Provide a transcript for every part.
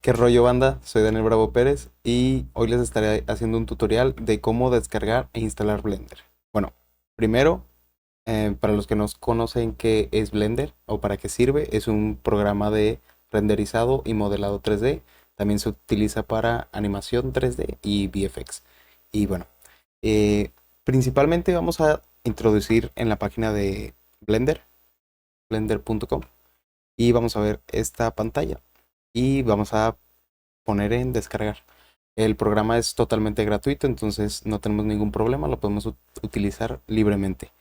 ¿Qué rollo, banda? Soy Daniel Bravo Pérez y hoy les estaré haciendo un tutorial de cómo descargar e instalar Blender. Bueno, primero, para los que no conocen qué es Blender o para qué sirve, es un programa de renderizado y modelado 3D. También se utiliza para animación 3D y VFX. Y bueno, eh, principalmente vamos a introducir en la página de Blender, blender.com, y vamos a ver esta pantalla y vamos a poner en descargar. El programa es totalmente gratuito, entonces no tenemos ningún problema, lo podemos utilizar libremente.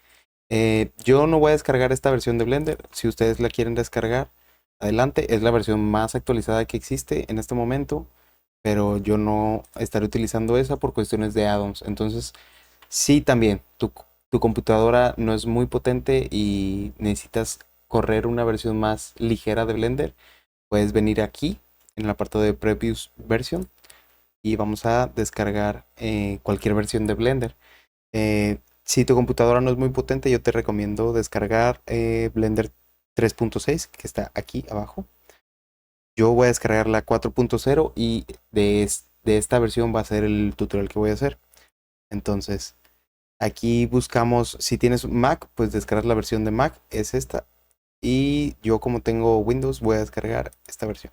Yo no voy a descargar esta versión de Blender. Si ustedes la quieren descargar, adelante. Es la versión más actualizada que existe en este momento, pero yo no estaré utilizando esa por cuestiones de add-ons. Entonces, sí, también tu computadora no es muy potente y necesitas correr una versión más ligera de Blender, puedes venir aquí en el apartado de Previous Version y vamos a descargar cualquier versión de Blender. Si tu computadora no es muy potente, yo te recomiendo descargar Blender 3.6, que está aquí abajo. Yo voy a descargar la 4.0 y de esta versión va a ser el tutorial que voy a hacer. Entonces, aquí buscamos, si tienes Mac, pues descargar la versión de Mac, es esta. Y yo como tengo Windows, voy a descargar esta versión.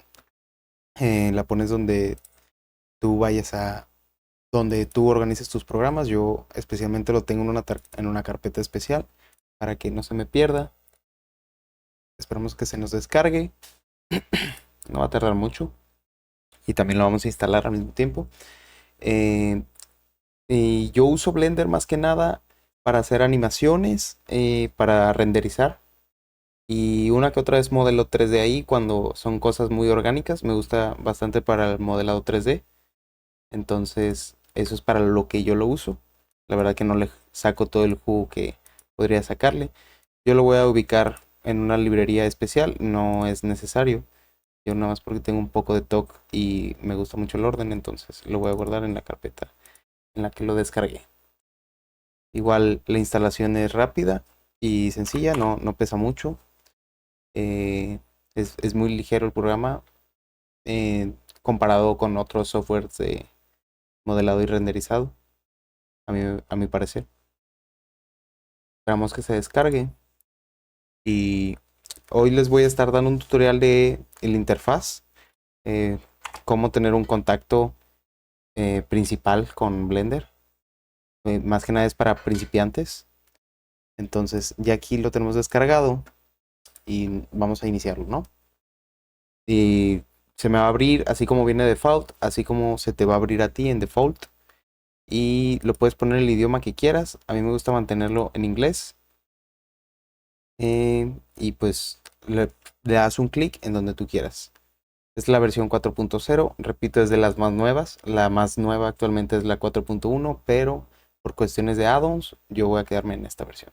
La pones donde tú vayas a, donde tú organices tus programas. Yo especialmente lo tengo en una carpeta especial para que no se me pierda. Esperamos que se nos descargue. No va a tardar mucho. Y también lo vamos a instalar al mismo tiempo. Eh, y yo uso Blender más que nada para hacer animaciones, para renderizar. Y una que otra vez modelo 3D ahí cuando son cosas muy orgánicas. Me gusta bastante para el modelado 3D. Entonces, eso es para lo que yo lo uso. La verdad que no le saco todo el jugo que podría sacarle. Yo lo voy a ubicar en una librería especial, no es necesario. Yo nada más porque tengo un poco de TOC y me gusta mucho el orden, entonces lo voy a guardar en la carpeta en la que lo descargué. Igual la instalación es rápida y sencilla, no pesa mucho. eh, es muy ligero el programa comparado con otros softwares de modelado y renderizado, a mi parecer. Esperamos que se descargue y hoy les voy a estar dando un tutorial de la interfaz, eh, cómo tener un contacto principal con Blender. Más que nada es para principiantes. Entonces ya aquí lo tenemos descargado y vamos a iniciarlo, ¿no? Y se me va a abrir así como viene default, así como se te va a abrir a ti en default. Y lo puedes poner en el idioma que quieras. A mí me gusta mantenerlo en inglés. Y pues le das un clic en donde tú quieras. Es la versión 4.0, repito, es de las más nuevas. La más nueva actualmente es la 4.1, pero por cuestiones de add-ons yo voy a quedarme en esta versión.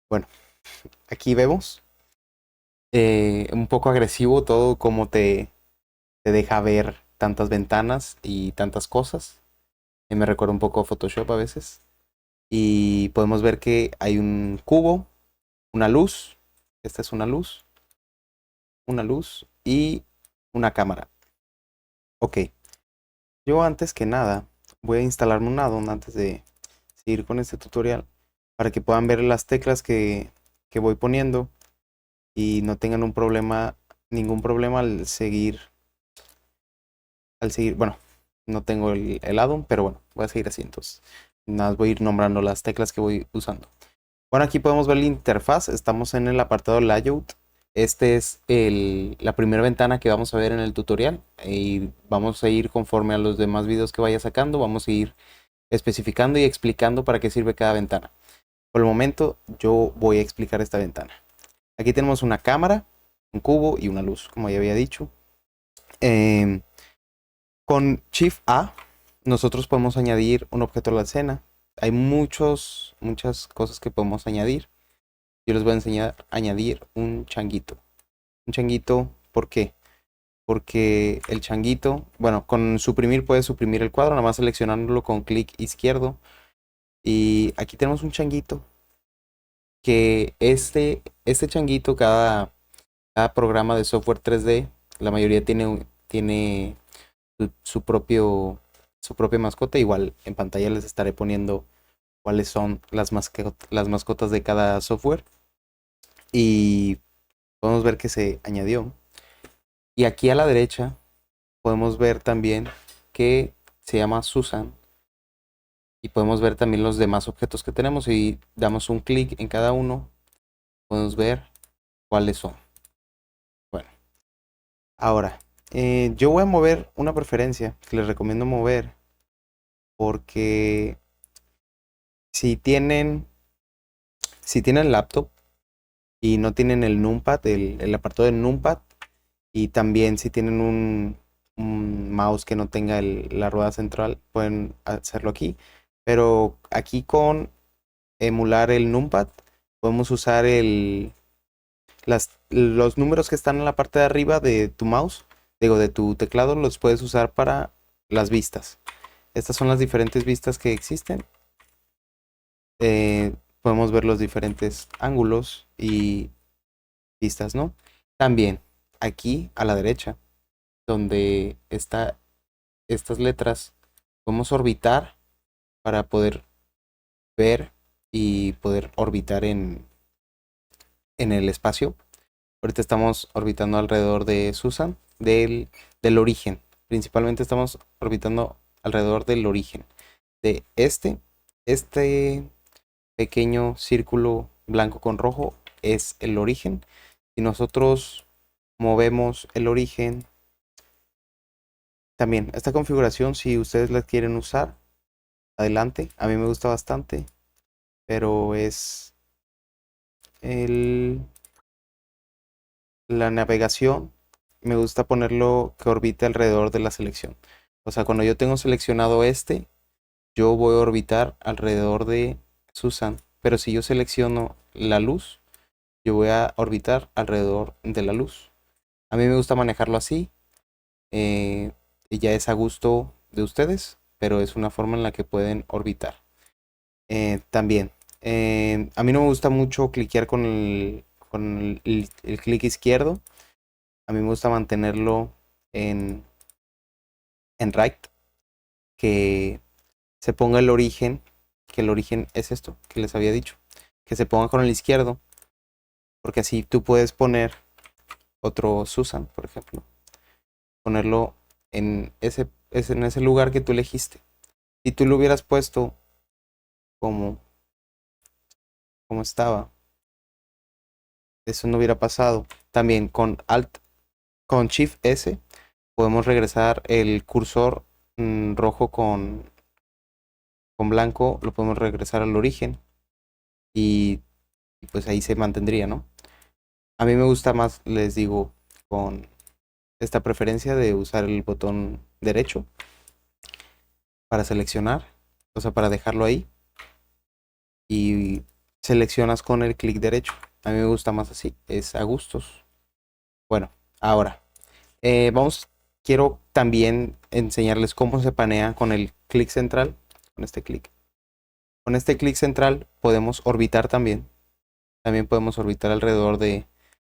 Bueno, aquí vemos un poco agresivo todo como te deja ver tantas ventanas y tantas cosas. Me recuerda un poco a Photoshop a veces. Y podemos ver que hay un cubo, una luz. Esta es una luz y una cámara. Ok, yo antes que nada voy a instalarme un addon antes de seguir con este tutorial para que puedan ver las teclas que voy poniendo y no tengan un problema, ningún problema bueno, no tengo el addon, pero bueno, voy a seguir así entonces. Nada más voy a ir nombrando las teclas que voy usando. Bueno, aquí podemos ver la interfaz, estamos en el apartado Layout. Este es la primera ventana que vamos a ver en el tutorial y vamos a ir conforme a los demás videos que vaya sacando, vamos a ir especificando y explicando para qué sirve cada ventana. Por el momento yo voy a explicar esta ventana. Aquí tenemos una cámara, un cubo y una luz, como ya había dicho. Em, con Shift A nosotros podemos añadir un objeto a la escena. Hay muchas cosas que podemos añadir. Yo les voy a enseñar a añadir un changuito. Un changuito, ¿por qué? Porque el changuito, bueno, con suprimir puedes suprimir el cuadro, nada más seleccionándolo con clic izquierdo. Y aquí tenemos un changuito que este changuito, cada programa de software 3D, la mayoría tiene tiene su propia mascota. Igual en pantalla les estaré poniendo cuáles son las mascotas de cada software. Y podemos ver que se añadió. Y aquí a la derecha podemos ver también que se llama Susan. Y podemos ver también los demás objetos que tenemos. Y damos un clic en cada uno, podemos ver cuáles son. Bueno, ahora yo voy a mover una preferencia que les recomiendo mover, porque si tienen, si tienen laptop y no tienen el numpad, el apartado del numpad, y también si tienen un mouse que no tenga la rueda central, pueden hacerlo aquí. Pero aquí con emular el numpad, podemos usar los números que están en la parte de arriba de tu mouse, digo, de tu teclado, los puedes usar para las vistas. Estas son las diferentes vistas que existen. Podemos ver los diferentes ángulos y vistas, ¿no? También aquí a la derecha, donde está estas letras, podemos orbitar para poder ver y poder orbitar en el espacio. Ahorita estamos orbitando alrededor de Susan, del origen. Principalmente estamos orbitando alrededor del origen. De este pequeño círculo blanco con rojo es el origen. Si nosotros movemos el origen, también esta configuración, si ustedes la quieren usar, adelante. A mí me gusta bastante, pero es el, la navegación. Me gusta ponerlo que orbite alrededor de la selección. O sea, cuando yo tengo seleccionado yo voy a orbitar alrededor de Susan. Pero si yo selecciono la luz, yo voy a orbitar alrededor de la luz. A mí me gusta manejarlo así. Y ya es a gusto de ustedes, pero es una forma en la que pueden orbitar. También, a mí no me gusta mucho cliquear con el clic izquierdo. A mí me gusta mantenerlo en, en right, que se ponga el origen, que el origen es esto que les había dicho, que se ponga con el izquierdo, porque así tú puedes poner otro Susan, por ejemplo, ponerlo en ese lugar que tú elegiste. Si tú lo hubieras puesto como, como estaba, eso no hubiera pasado. También con Shift S, podemos regresar el cursor rojo con blanco, lo podemos regresar al origen y, y pues ahí se mantendría, ¿no? A mí me gusta más, les digo, con esta preferencia de usar el botón derecho para seleccionar, o sea, para dejarlo ahí, y seleccionas con el clic derecho. A mí me gusta más así, es a gustos. Bueno, ahora, quiero también enseñarles cómo se panea con el clic central, con este clic. Con este clic central podemos orbitar también. También podemos orbitar alrededor de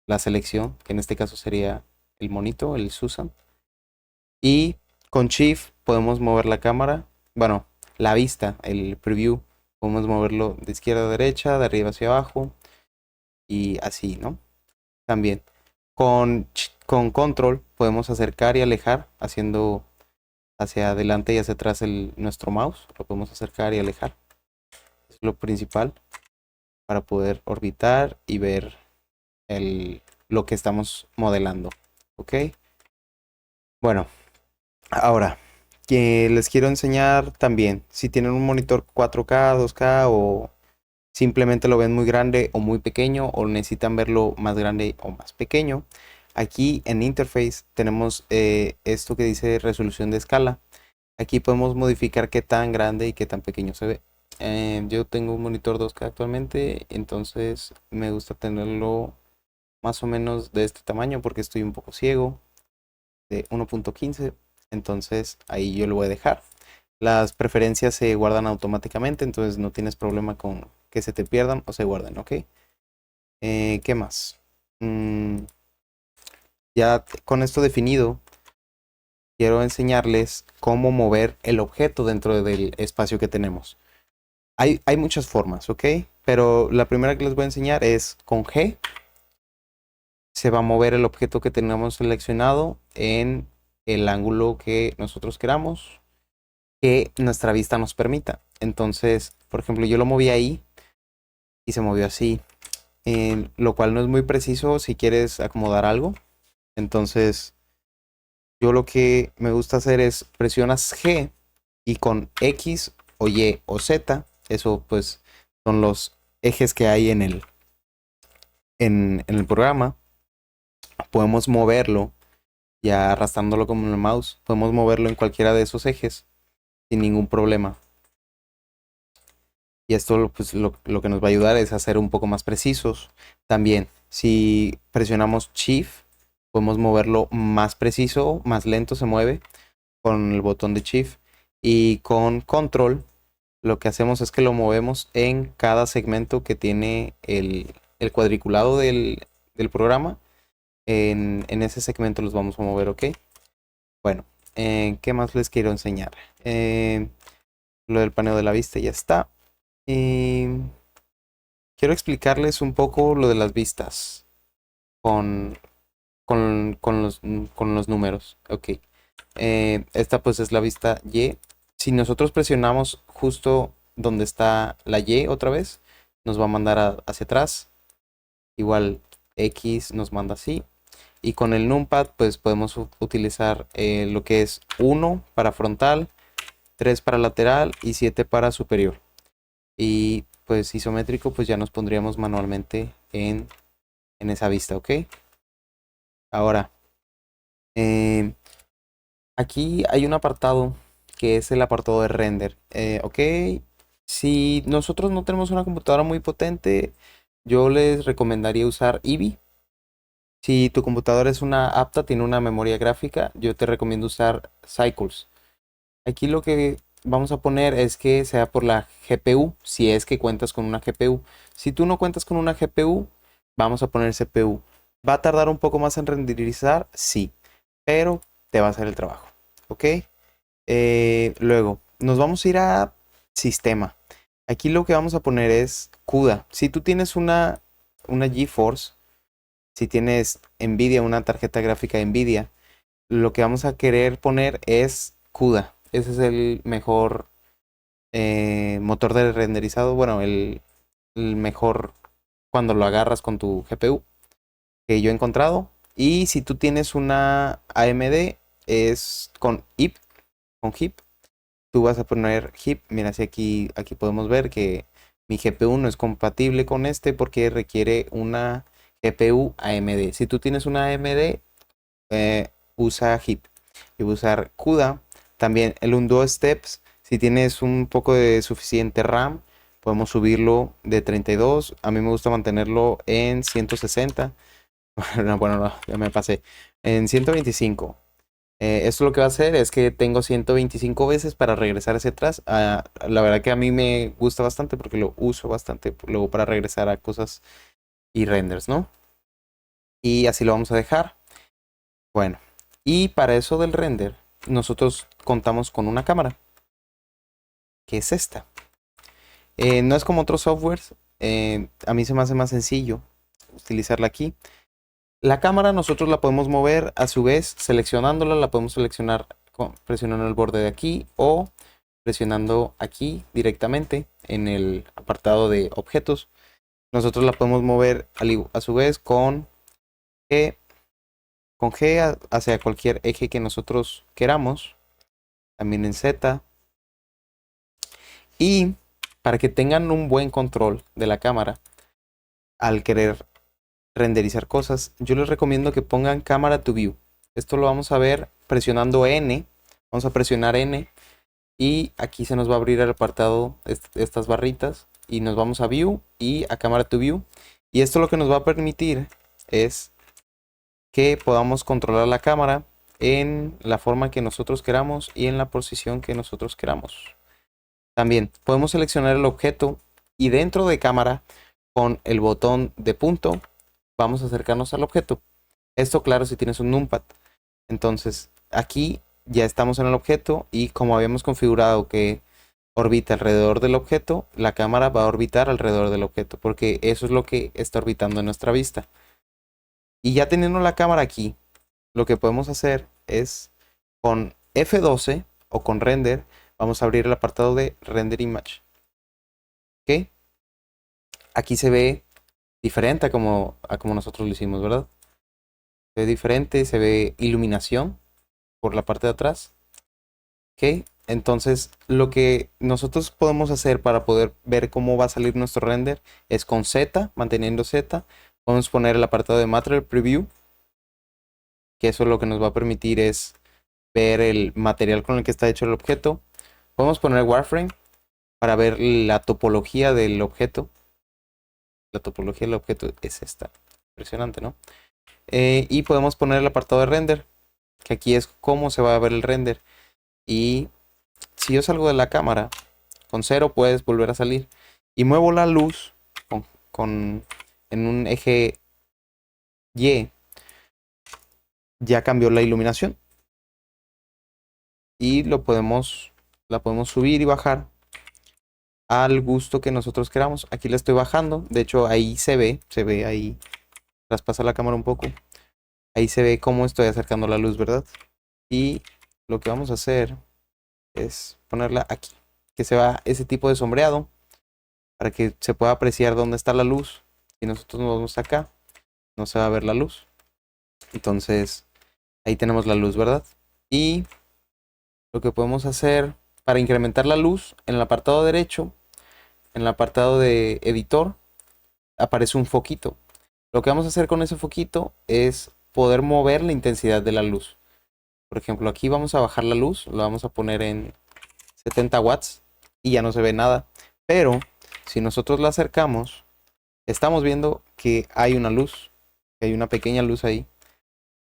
la selección, que en este caso sería el monito, el Susan. Y con Shift podemos mover la cámara, bueno, la vista, el preview. Podemos moverlo de izquierda a derecha, de arriba hacia abajo y así, ¿no? También con control podemos acercar y alejar haciendo hacia adelante y hacia atrás nuestro mouse. Lo podemos acercar y alejar. Es lo principal para poder orbitar y ver lo que estamos modelando. ¿Ok? Bueno, ahora que les quiero enseñar también si tienen un monitor 4K, 2K o simplemente lo ven muy grande o muy pequeño o necesitan verlo más grande o más pequeño. Aquí en Interface tenemos esto que dice resolución de escala. Aquí podemos modificar qué tan grande y qué tan pequeño se ve. Yo tengo un monitor 2K actualmente, entonces me gusta tenerlo más o menos de este tamaño porque estoy un poco ciego, de 1.15, entonces ahí yo lo voy a dejar. Las preferencias se guardan automáticamente, entonces no tienes problema con que se te pierdan o se guarden, ¿ok? ¿Qué más? Ya con esto definido, quiero enseñarles cómo mover el objeto dentro del espacio que tenemos. Hay muchas formas, ¿ok? Pero la primera que les voy a enseñar es con G. Se va a mover el objeto que tenemos seleccionado en el ángulo que nosotros queramos, que nuestra vista nos permita. Entonces, por ejemplo, yo lo moví ahí y se movió así, lo cual no es muy preciso si quieres acomodar algo. Entonces, yo lo que me gusta hacer es presionas G y con X o Y o Z, eso pues son los ejes que hay en el programa, podemos moverlo ya arrastrándolo como en el mouse, podemos moverlo en cualquiera de esos ejes sin ningún problema. Y esto pues, lo que nos va a ayudar es a ser un poco más precisos. También, si presionamos Shift, podemos moverlo más preciso, más lento se mueve con el botón de Shift. Y con Control, lo que hacemos es que lo movemos en cada segmento que tiene el cuadriculado del programa. En ese segmento los vamos a mover, ¿ok? Bueno, ¿qué más les quiero enseñar? Lo del paneo de la vista ya está. Y quiero explicarles un poco lo de las vistas con, con los números. Ok. Esta pues es la vista Y. Si nosotros presionamos justo donde está la Y otra vez, nos va a mandar hacia atrás. Igual X nos manda así. Y con el numpad pues podemos utilizar lo que es 1 para frontal, 3 para lateral y 7 para superior. Y pues isométrico pues ya nos pondríamos manualmente en esa vista, ¿ok? Ahora, aquí hay un apartado que es el apartado de render. Ok, si nosotros no tenemos una computadora muy potente, yo les recomendaría usar Eevee. Si tu computadora es una apta, tiene una memoria gráfica, yo te recomiendo usar Cycles. Aquí lo que vamos a poner es que sea por la GPU, si es que cuentas con una GPU. Si tú no cuentas con una GPU, vamos a poner CPU. ¿Va a tardar un poco más en renderizar? Sí, pero te va a hacer el trabajo. ¿Ok? Luego, nos vamos a ir a sistema. Aquí lo que vamos a poner es CUDA. Si tú tienes una GeForce, si tienes NVIDIA, una tarjeta gráfica NVIDIA, lo que vamos a querer poner es CUDA. Ese es el mejor motor de renderizado. Bueno, el mejor cuando lo agarras con tu GPU que yo he encontrado. Y si tú tienes una AMD, es con HIP, con HIP. Tú vas a poner HIP. Mira, si aquí podemos ver que mi GPU no es compatible con este porque requiere una GPU AMD. Si tú tienes una AMD, usa HIP. Y voy a usar CUDA. También el Undo Steps. Si tienes un poco de suficiente RAM, podemos subirlo de 32. A mí me gusta mantenerlo en 160. Bueno, no, ya me pasé. En 125. Esto lo que va a hacer es que tengo 125 veces para regresar hacia atrás. La verdad que a mí me gusta bastante porque lo uso bastante luego para regresar a cosas y renders, ¿no? Y así lo vamos a dejar. Bueno, y para eso del render, nosotros contamos con una cámara, que es esta. No es como otros softwares, a mí se me hace más sencillo utilizarla aquí. La cámara nosotros la podemos mover a su vez seleccionándola, la podemos seleccionar presionando el borde de aquí o presionando aquí directamente en el apartado de objetos. Nosotros la podemos mover a su vez G, con G hacia cualquier eje que nosotros queramos, también en Z. Y para que tengan un buen control de la cámara al querer renderizar cosas, yo les recomiendo que pongan cámara to view. Esto lo vamos a ver presionando N. Vamos a presionar N y aquí se nos va a abrir el apartado, estas barritas, y nos vamos a view y a cámara to view. Y esto lo que nos va a permitir es que podamos controlar la cámara en la forma que nosotros queramos y en la posición que nosotros queramos. También podemos seleccionar el objeto y dentro de cámara con el botón de punto vamos a acercarnos al objeto. Esto claro si tienes un numpad. Entonces aquí ya estamos en el objeto y como habíamos configurado que orbita alrededor del objeto, la cámara va a orbitar alrededor del objeto, porque eso es lo que está orbitando en nuestra vista. Y ya teniendo la cámara aquí, lo que podemos hacer es con F12 o con render, vamos a abrir el apartado de render image. ¿Ok? Aquí se ve diferente a como nosotros lo hicimos, ¿verdad? Se ve diferente, se ve iluminación por la parte de atrás. ¿Ok? Entonces, lo que nosotros podemos hacer para poder ver cómo va a salir nuestro render es con Z, manteniendo Z. Vamos a poner el apartado de Material Preview, que eso lo que nos va a permitir es ver el material con el que está hecho el objeto. Podemos poner Wireframe para ver la topología del objeto. La topología del objeto es esta. Impresionante, ¿no? Y podemos poner el apartado de render, que aquí es cómo se va a ver el render. Y si yo salgo de la cámara, con 0 puedes volver a salir. Y muevo la luz en un eje Y, ya cambió la iluminación. Y la podemos subir y bajar al gusto que nosotros queramos. Aquí la estoy bajando. De hecho, ahí se ve ahí. Traspasa la cámara un poco. Ahí se ve cómo estoy acercando la luz, ¿verdad? Y lo que vamos a hacer es ponerla aquí. Que se vea ese tipo de sombreado. Para que se pueda apreciar dónde está la luz. Si nosotros nos vamos acá, no se va a ver la luz. Entonces, ahí tenemos la luz, ¿verdad? Y lo que podemos hacer para incrementar la luz, en el apartado derecho, en el apartado de editor, aparece un foquito. Lo que vamos a hacer con ese foquito es poder mover la intensidad de la luz. Por ejemplo, aquí vamos a bajar la luz, lo vamos a poner en 70 watts y ya no se ve nada. Pero si nosotros la acercamos, estamos viendo que hay una luz, que hay una pequeña luz ahí.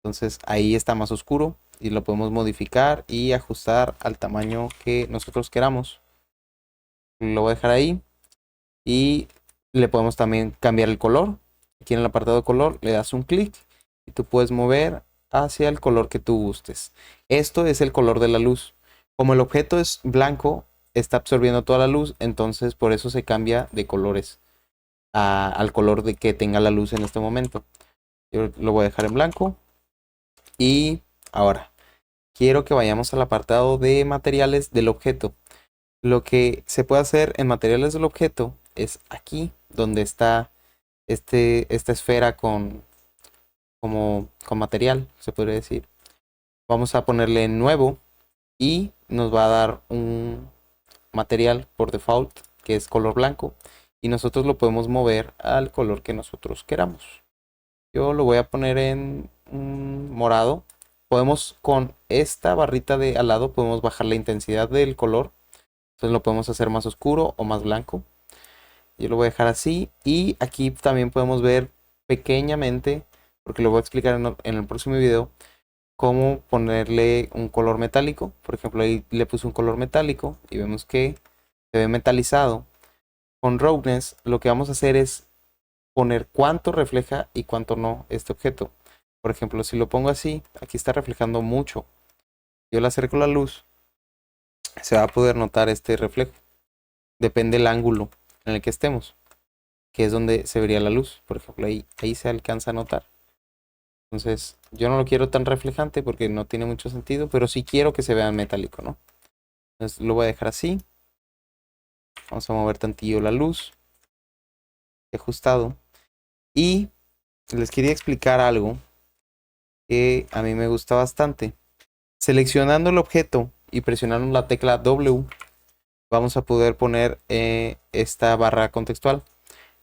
Entonces ahí está más oscuro y lo podemos modificar y ajustar al tamaño que nosotros queramos. Lo voy a dejar ahí y le podemos también cambiar el color. Aquí en el apartado de color le das un clic y tú puedes mover hacia el color que tú gustes. Esto es el color de la luz. Como el objeto es blanco, está absorbiendo toda la luz, entonces por eso se cambia de colores al color de que tenga la luz en este momento. Yo lo voy a dejar en blanco. Y ahora, quiero que vayamos al apartado de materiales del objeto. Lo que se puede hacer en materiales del objeto es aquí, donde está esta esfera con material, se podría decir. Vamos a ponerle nuevo y nos va a dar un material por default que es color blanco y nosotros lo podemos mover al color que nosotros queramos. Yo lo voy a poner en un morado. Podemos con esta barrita de al lado podemos bajar la intensidad del color. Entonces lo podemos hacer más oscuro o más blanco. Yo lo voy a dejar así. Y aquí también podemos ver pequeñamente, porque lo voy a explicar en el próximo video, cómo ponerle un color metálico. Por ejemplo, ahí le puse un color metálico y vemos que se ve metalizado. Con Roughness lo que vamos a hacer es poner cuánto refleja y cuánto no este objeto. Por ejemplo, si lo pongo así, aquí está reflejando mucho. Yo le acerco la luz, se va a poder notar este reflejo. Depende del ángulo en el que estemos, que es donde se vería la luz. Por ejemplo, ahí se alcanza a notar. Entonces, yo no lo quiero tan reflejante porque no tiene mucho sentido, pero sí quiero que se vea metálico, ¿no? Entonces lo voy a dejar así. Vamos a mover tantillo la luz. Ajustado. Y les quería explicar algo que a mí me gusta bastante. Seleccionando el objeto y presionando la tecla W, vamos a poder poner esta barra contextual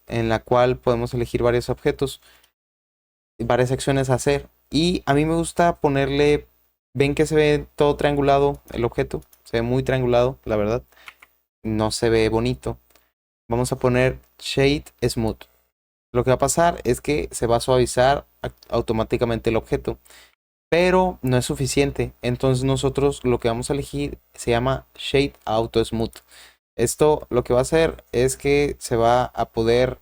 en la cual podemos elegir varios objetos, varias acciones a hacer. Y a mí me gusta ponerle, ven que se ve todo triangulado el objeto, se ve muy triangulado, la verdad, no se ve bonito. Vamos a poner Shade Smooth. Lo que va a pasar es que se va a suavizar automáticamente el objeto, pero no es suficiente. Entonces nosotros lo que vamos a elegir se llama Shade Auto Smooth. Esto lo que va a hacer es que se va a poder...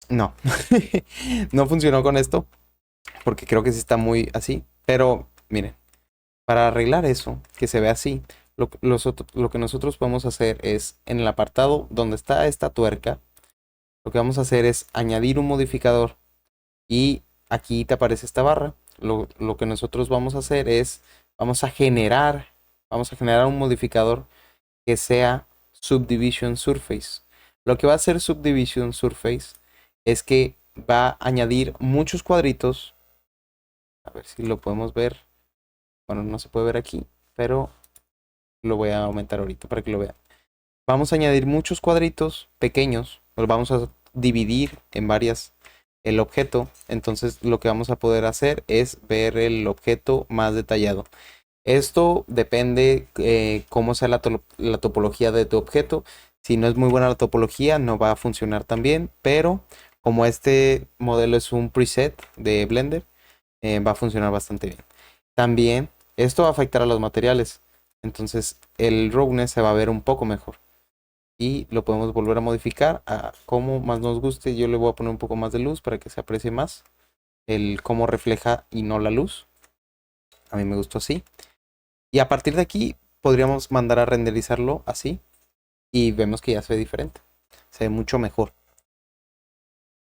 No, no funcionó con esto. porque creo que sí está muy así. Pero miren, para arreglar eso, que se vea así, lo que nosotros podemos hacer es en el apartado donde está esta tuerca, lo que vamos a hacer es añadir un modificador y aquí te aparece esta barra. Lo que nosotros vamos a hacer es, vamos a generar un modificador que sea Subdivision Surface. Lo que va a hacer Subdivision Surface es que va a añadir muchos cuadritos. A ver si lo podemos ver. Bueno, no se puede ver aquí, pero lo voy a aumentar ahorita para que lo vean. Vamos a añadir muchos cuadritos pequeños. Los vamos a dividir en varias el objeto. Entonces lo que vamos a poder hacer es ver el objeto más detallado. Esto depende cómo sea la topología de tu objeto. Si no es muy buena la topología, no va a funcionar tan bien. Pero como este modelo es un preset de Blender, va a funcionar bastante bien. También esto va a afectar a los materiales. Entonces el roughness se va a ver un poco mejor. Y lo podemos volver a modificar a como más nos guste. Yo le voy a poner un poco más de luz para que se aprecie más el cómo refleja y no la luz. A mí me gustó así. Y a partir de aquí podríamos mandar a renderizarlo así y vemos que ya se ve diferente. Se ve mucho mejor.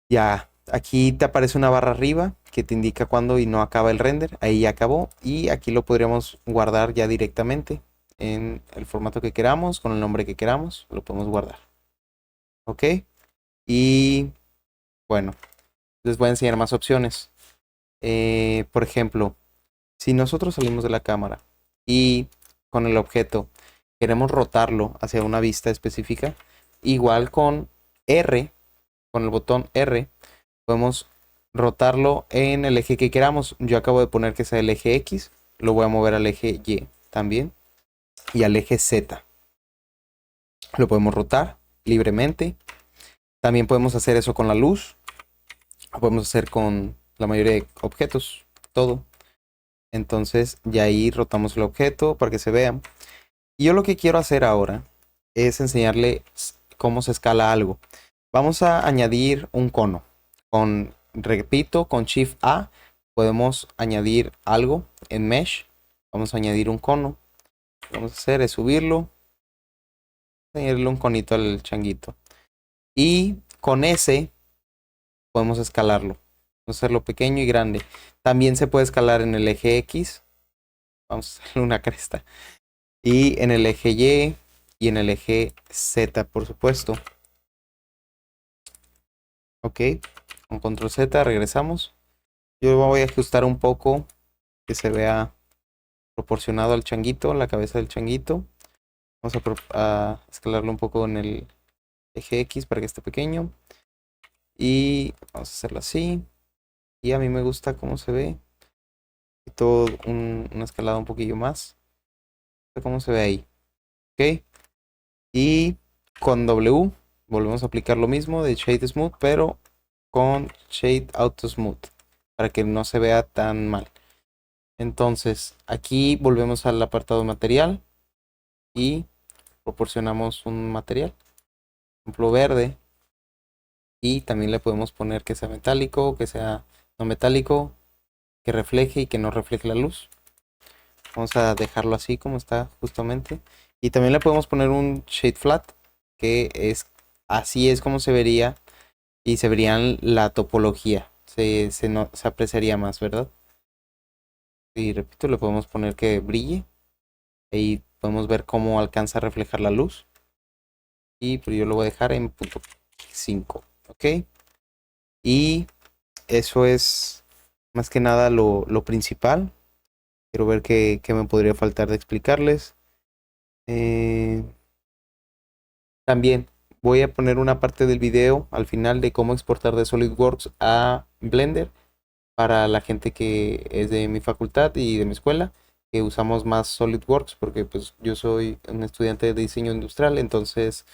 Ya, aquí te aparece una barra arriba que te indica cuándo y no acaba el render. Ahí ya acabó y aquí lo podríamos guardar ya directamente en el formato que queramos, con el nombre que queramos, lo podemos guardar. ¿Ok? Y bueno, les voy a enseñar más opciones. Por ejemplo, si nosotros salimos de la cámara y con el objeto queremos rotarlo hacia una vista específica, igual con R, con el botón R, podemos rotarlo en el eje que queramos. Yo acabo de poner que sea el eje X, lo voy a mover al eje Y también y al eje Z. Lo podemos rotar libremente. También podemos hacer eso con la luz, lo podemos hacer con la mayoría de objetos, todo. Entonces ya ahí rotamos el objeto para que se vea. Y yo lo que quiero hacer ahora es enseñarle cómo se escala algo. Vamos a añadir un cono. Repito, con Shift A podemos añadir algo en Mesh. Vamos a añadir un cono. Lo que vamos a hacer es subirlo. Añadirle un conito al changuito. Y con S podemos escalarlo. Vamos a hacerlo pequeño y grande. También se puede escalar en el eje X. Vamos a hacerle una cresta. Y en el eje Y y en el eje Z, por supuesto. Ok, con control Z regresamos. Yo voy a ajustar un poco que se vea proporcionado al changuito, la cabeza del changuito. Vamos a escalarlo un poco en el eje X para que esté pequeño. Y vamos a hacerlo así. Y a mí me gusta cómo se ve. Y todo una escalada un poquillo más. Cómo se ve ahí. Ok. Y con W volvemos a aplicar lo mismo de Shade Smooth, pero con Shade Auto Smooth para que no se vea tan mal. Entonces aquí volvemos al apartado material y proporcionamos un material, por ejemplo verde, y también le podemos poner que sea metálico, que sea no metálico, que refleje y que no refleje la luz. Vamos a dejarlo así como está justamente. Y también le podemos poner un shade flat, que es así es como se vería y se verían la topología. Se apreciaría más, ¿verdad? Y repito, le podemos poner que brille. Ahí podemos ver cómo alcanza a reflejar la luz. Y pues yo lo voy a dejar en punto 5. ¿Ok? Y eso es más que nada lo principal. Quiero ver qué me podría faltar de explicarles. Eh, También voy a poner una parte del video al final de cómo exportar de SolidWorks a Blender para la gente que es de mi facultad y de mi escuela, que usamos más SolidWorks porque pues yo soy un estudiante de diseño industrial, entonces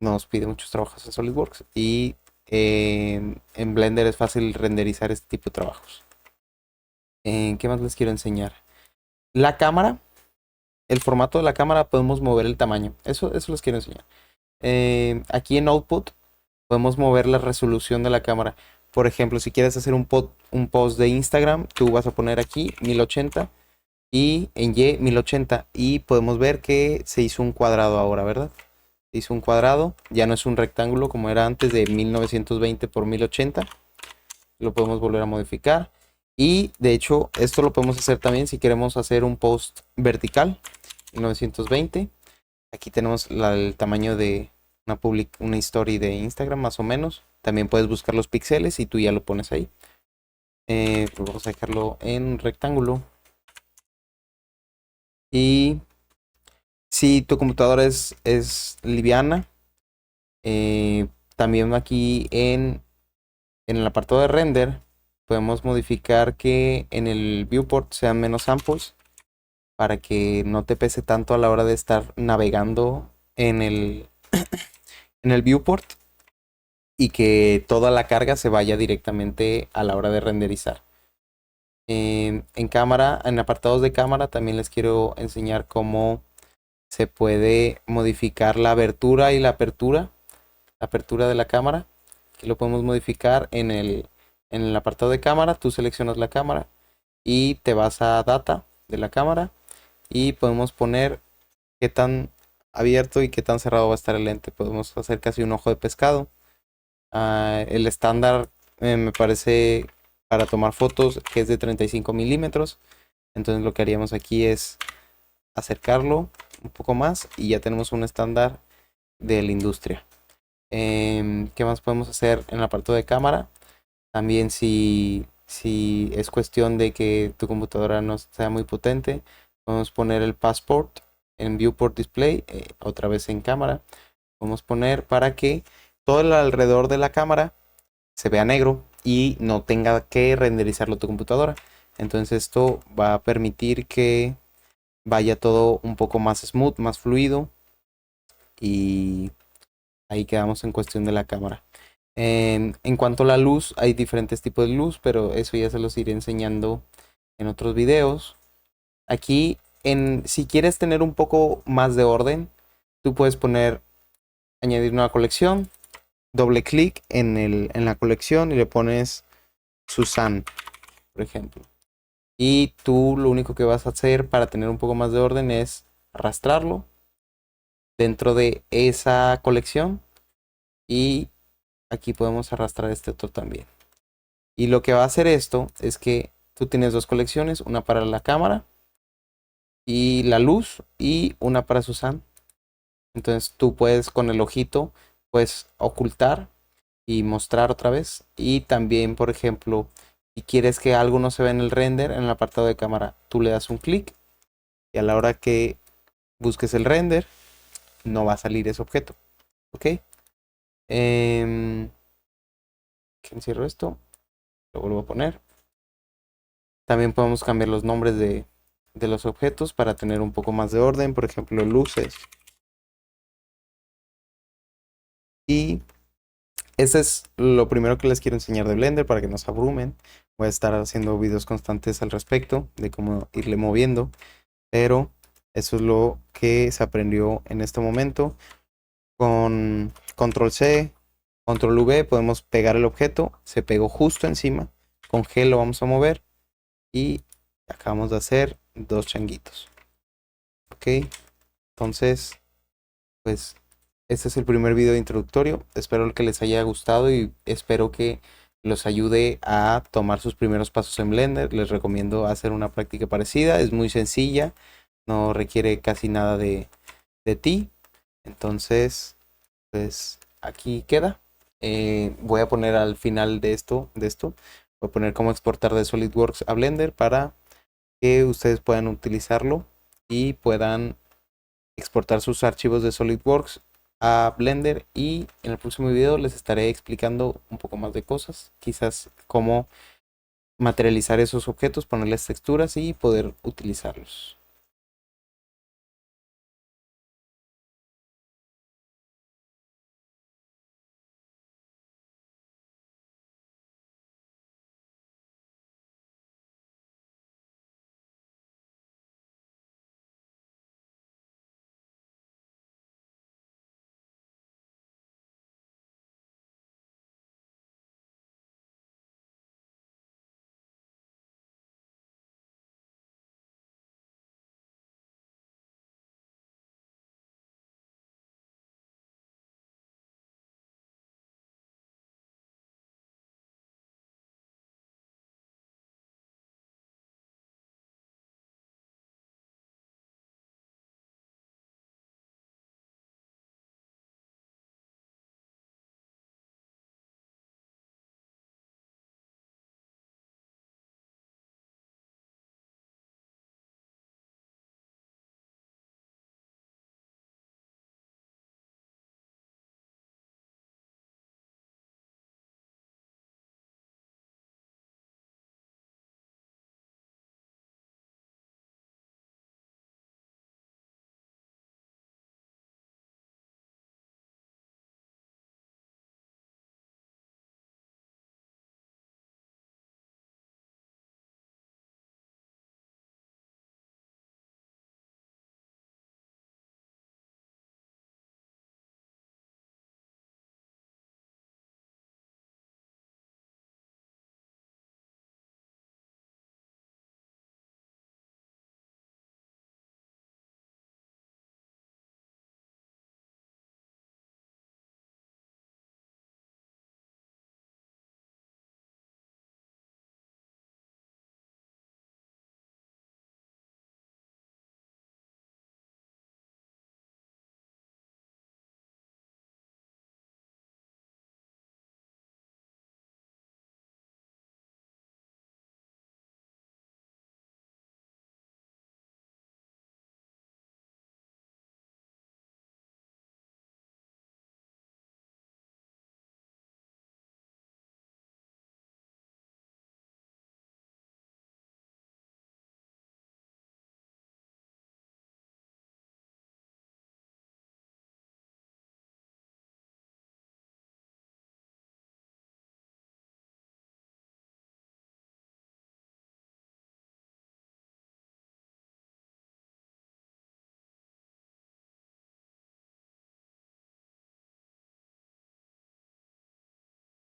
nos pide muchos trabajos en SolidWorks y en Blender es fácil renderizar este tipo de trabajos. ¿Qué más les quiero enseñar? La cámara, el formato de la cámara podemos mover el tamaño, eso les quiero enseñar. Aquí en Output podemos mover la resolución de la cámara. por ejemplo, si quieres hacer un post de Instagram, tú vas a poner aquí 1080 y en Y 1080 y podemos ver que se hizo un cuadrado ahora, ¿verdad? Se hizo un cuadrado, ya no es un rectángulo como era antes de 1920 por 1080. Lo podemos volver a modificar. Y de hecho, esto lo podemos hacer también si queremos hacer un post vertical, 1920. Aquí tenemos el tamaño de una story de Instagram, más o menos. También puedes buscar los píxeles y tú ya lo pones ahí. Pues vamos a dejarlo en rectángulo. Y si tu computadora es liviana, también aquí en el apartado de render podemos modificar que en el viewport sean menos samples para que no te pese tanto a la hora de estar navegando en el viewport y que toda la carga se vaya directamente a la hora de renderizar. En cámara, en apartados de cámara también les quiero enseñar cómo se puede modificar la abertura y la apertura de la cámara, que lo podemos modificar en el apartado de cámara. Tú seleccionas la cámara y te vas a data de la cámara y podemos poner qué tan abierto y qué tan cerrado va a estar el lente. Podemos hacer casi un ojo de pescado. El estándar me parece para tomar fotos que es de 35 milímetros. Entonces lo que haríamos aquí es acercarlo un poco más y ya tenemos un estándar de la industria. ¿Qué más podemos hacer en el apartado de cámara? También si es cuestión de que tu computadora no sea muy potente, podemos poner el passport en viewport display, otra vez en cámara. Podemos poner para que todo el alrededor de la cámara se vea negro y no tenga que renderizarlo tu computadora. Entonces esto va a permitir que vaya todo un poco más smooth, más fluido, y ahí quedamos en cuestión de la cámara. En cuanto a la luz, hay diferentes tipos de luz, pero eso ya se los iré enseñando en otros videos. Aquí, si quieres tener un poco más de orden, tú puedes añadir nueva colección, doble clic en la colección y le pones Susan, por ejemplo. Y tú lo único que vas a hacer para tener un poco más de orden es arrastrarlo dentro de esa colección y aquí podemos arrastrar este otro también. Y lo que va a hacer esto es que tú tienes dos colecciones, una para la cámara y la luz y una para Susan. Entonces tú puedes con el ojito pues ocultar y mostrar otra vez. Y también, por ejemplo, si quieres que algo no se vea en el render, en el apartado de cámara, tú le das un clic y a la hora que busques el render no va a salir ese objeto. ¿Ok? Encierro esto, lo vuelvo a poner. También podemos cambiar los nombres de los objetos para tener un poco más de orden, por ejemplo, luces. Y este es lo primero que les quiero enseñar de Blender para que no se abrumen. Voy a estar haciendo videos constantes al respecto de cómo irle moviendo, pero eso es lo que se aprendió en este momento. Con control C, control V podemos pegar el objeto, se pegó justo encima. Con G lo vamos a mover y acabamos de hacer dos changuitos. Ok, entonces pues este es el primer video introductorio. Espero que les haya gustado y espero que los ayude a tomar sus primeros pasos en Blender. Les recomiendo hacer una práctica parecida, es muy sencilla, no requiere casi nada de ti. Entonces pues aquí queda. Voy a poner al final de esto, voy a poner cómo exportar de SolidWorks a Blender para que ustedes puedan utilizarlo y puedan exportar sus archivos de SolidWorks a Blender. Y en el próximo video les estaré explicando un poco más de cosas, quizás cómo materializar esos objetos, ponerles texturas y poder utilizarlos.